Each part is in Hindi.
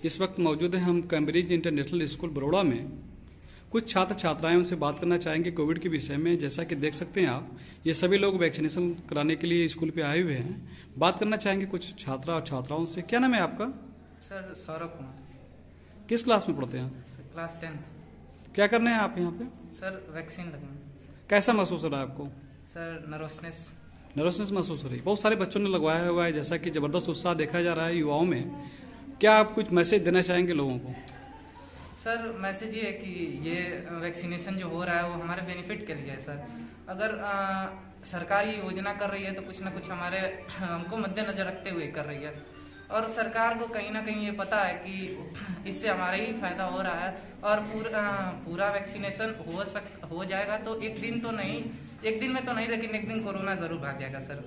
इस वक्त मौजूद हैं हम कैम्ब्रिज इंटरनेशनल स्कूल बड़ौदा में। कुछ छात्र छात्राएं उनसे बात करना चाहेंगे कोविड के विषय में। जैसा कि देख सकते हैं आप, ये सभी लोग वैक्सीनेशन कराने के लिए स्कूल पे आए हुए हैं। बात करना चाहेंगे कुछ छात्रा और छात्राओं से। क्या नाम है आपका? सर सौरभ कुमार। किस क्लास में पढ़ते हैं? Class 10th। क्या करने हैं आप यहाँ पे? सर वैक्सीन लगना। कैसा महसूस हो रहा है आपको? सर नर्वसनेस महसूस हो रही है। बहुत सारे बच्चों ने लगवाया हुआ है, जैसा कि जबरदस्त उत्साह देखा जा रहा है युवाओं में। क्या आप कुछ मैसेज देना चाहेंगे लोगों को? सर मैसेज ये है कि ये वैक्सीनेशन जो हो रहा है वो हमारे बेनिफिट के लिए है सर। अगर सरकारी योजना कर रही है तो कुछ ना कुछ हमको मद्देनजर रखते हुए कर रही है, और सरकार को कहीं ना कहीं ये पता है कि इससे हमारा ही फायदा हो रहा है। और पूरा वैक्सीनेशन हो जाएगा तो एक दिन में तो नहीं, लेकिन एक दिन कोरोना जरूर भाग जाएगा सर।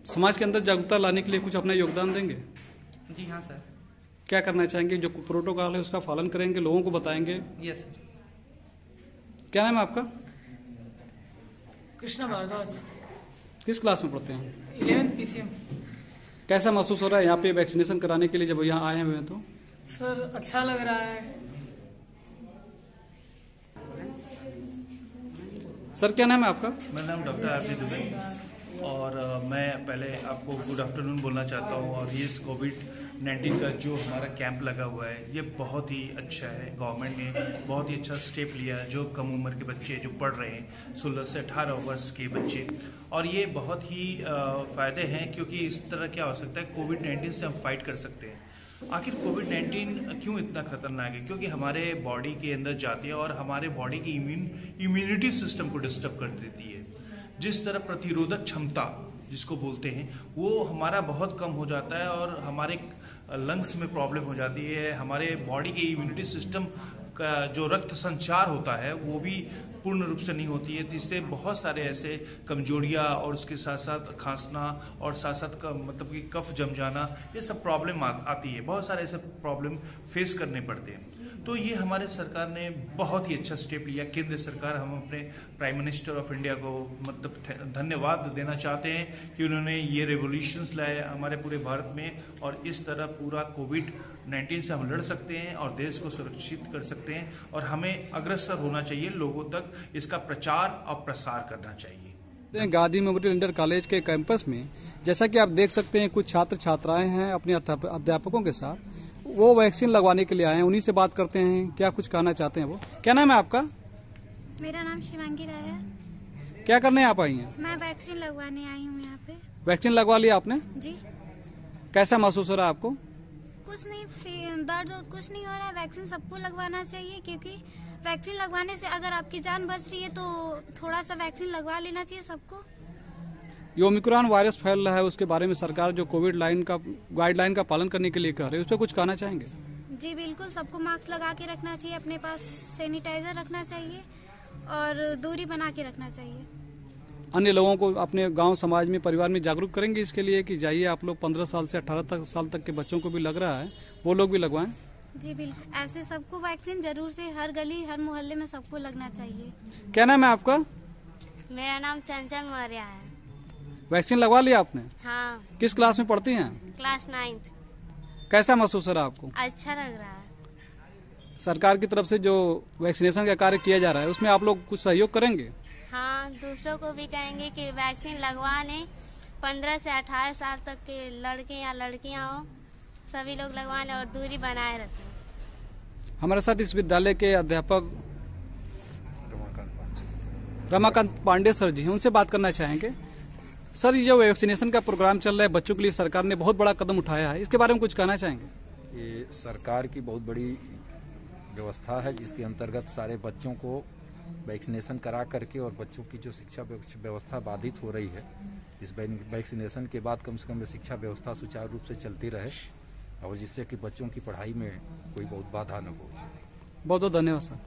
समाज के अंदर जागरूकता लाने के लिए कुछ अपना योगदान देंगे? जी हाँ सर। क्या करना चाहेंगे? जो प्रोटोकॉल है उसका पालन करेंगे, लोगों को बताएंगे? Yes sir. क्या नाम है आपका? कृष्णा भारद्वाज। किस क्लास में पढ़ते हैं? 11th PCM। कैसा महसूस हो रहा है यहाँ पे वैक्सीनेशन कराने के लिए जब यहाँ आए हुए हैं तो? सर अच्छा लग रहा है। सर क्या नाम है आपका? मेरा नाम डॉक्टर आरती दुबे, और मैं पहले आपको गुड आफ्टरनून बोलना चाहता हूँ। और ये कोविड-19 का जो हमारा कैंप लगा हुआ है ये बहुत ही अच्छा है। गवर्नमेंट ने बहुत ही अच्छा स्टेप लिया है। जो कम उम्र के बच्चे जो पढ़ रहे हैं, 16 से 18 वर्ष के बच्चे, और ये बहुत ही फ़ायदे हैं, क्योंकि इस तरह क्या हो सकता है, कोविड-19 से हम फाइट कर सकते हैं। आखिर कोविड-19 क्यों इतना खतरनाक है? क्योंकि हमारे बॉडी के अंदर जाती है और हमारे बॉडी की इम्यूनिटी सिस्टम को डिस्टर्ब कर देती है। जिस तरह प्रतिरोधक क्षमता जिसको बोलते हैं वो हमारा बहुत कम हो जाता है, और हमारे लंग्स में प्रॉब्लम हो जाती है। हमारे बॉडी के इम्यूनिटी सिस्टम का जो रक्त संचार होता है वो भी पूर्ण रूप से नहीं होती है, जिससे बहुत सारे ऐसे कमजोरियाँ और उसके साथ साथ खांसना और साथ साथ मतलब कि कफ जम जाना, ये सब प्रॉब्लम आती है। बहुत सारे ऐसे प्रॉब्लम फेस करने पड़ते हैं। तो ये हमारे सरकार ने बहुत ही अच्छा स्टेप लिया। केंद्र सरकार, हम अपने प्राइम मिनिस्टर ऑफ इंडिया को मतलब धन्यवाद देना चाहते हैं कि उन्होंने ये रेवोल्यूशंस लाए हमारे पूरे भारत में, और इस तरह पूरा कोविड-19 से हम लड़ सकते हैं और देश को सुरक्षित कर सकते हैं। और हमें अग्रसर होना चाहिए, लोगों तक इसका प्रचार और प्रसार करना चाहिए। गांधी मेमोरियल इंटर कॉलेज के कैंपस में जैसा कि आप देख सकते हैं, कुछ छात्र छात्राएं हैं अपने अध्यापकों के साथ, वो वैक्सीन लगवाने के लिए आए हैं। उन्हीं से बात करते हैं, क्या कुछ कहना चाहते हैं वो। क्या नाम है आपका? मेरा नाम शिवांगी राय है। क्या करने आप आई हैं? मैं वैक्सीन लगवाने आई हूँ यहाँ पे। वैक्सीन लगवा लिया आपने? जी। कैसा महसूस हो रहा है आपको? कुछ नहीं, दर्द कुछ नहीं हो रहा है। वैक्सीन सबको लगवाना चाहिए, क्योंकि वैक्सीन लगवाने से अगर आपकी जान बच रही है तो थोड़ा सा वैक्सीन लगवा लेना चाहिए सबको। ये ओमिक्रॉन वायरस फैल रहा है, उसके बारे में सरकार जो कोविड गाइडलाइन का पालन करने के लिए कह रही है, उस पर कुछ कहना चाहेंगे? जी बिल्कुल, सबको मास्क लगा के रखना चाहिए, अपने पास सैनिटाइजर रखना चाहिए और दूरी बना के रखना चाहिए। अन्य लोगों को अपने गांव समाज में परिवार में जागरूक करेंगे इसके लिए कि जाइए आप लोग 15 साल से 18 साल तक के बच्चों को भी लग रहा है, वो लोग भी लगवाएं? जी बिल्कुल, ऐसे सबको वैक्सीन जरूर से हर गली हर मोहल्ले में सबको लगना चाहिए। क्या नाम है आपका? मेरा नाम चंचल मौर्य है। वैक्सीन लगवा लिया आपने? हाँ। किस क्लास में पढ़ती हैं? Class 9th। कैसा महसूस हो रहा है आपको? अच्छा लग रहा है। सरकार की तरफ से जो वैक्सीनेशन का कार्य किया जा रहा है उसमें आप लोग कुछ सहयोग करेंगे? हाँ, दूसरों को भी कहेंगे कि वैक्सीन लगवा लें। 15 से 18 साल तक के लड़के या लड़कियां हो, सभी लोग लगवा लें और दूरी बनाए रखें। हमारे साथ इस विद्यालय के अध्यापक रमाकांत पांडे सर जी हैं, उनसे बात करना चाहेंगे। सर, ये जो वैक्सीनेशन का प्रोग्राम चल रहा है बच्चों के लिए, सरकार ने बहुत बड़ा कदम उठाया है, इसके बारे में कुछ कहना चाहेंगे? ये सरकार की बहुत बड़ी व्यवस्था है, जिसके अंतर्गत सारे बच्चों को वैक्सीनेशन करा करके, और बच्चों की जो शिक्षा व्यवस्था बाधित हो रही है, इस वैक्सीनेशन के बाद कम से कम शिक्षा व्यवस्था सुचारू रूप से चलती रहे, और जिससे कि बच्चों की पढ़ाई में कोई बहुत बाधा न पहुंचे। बहुत बहुत धन्यवाद सर।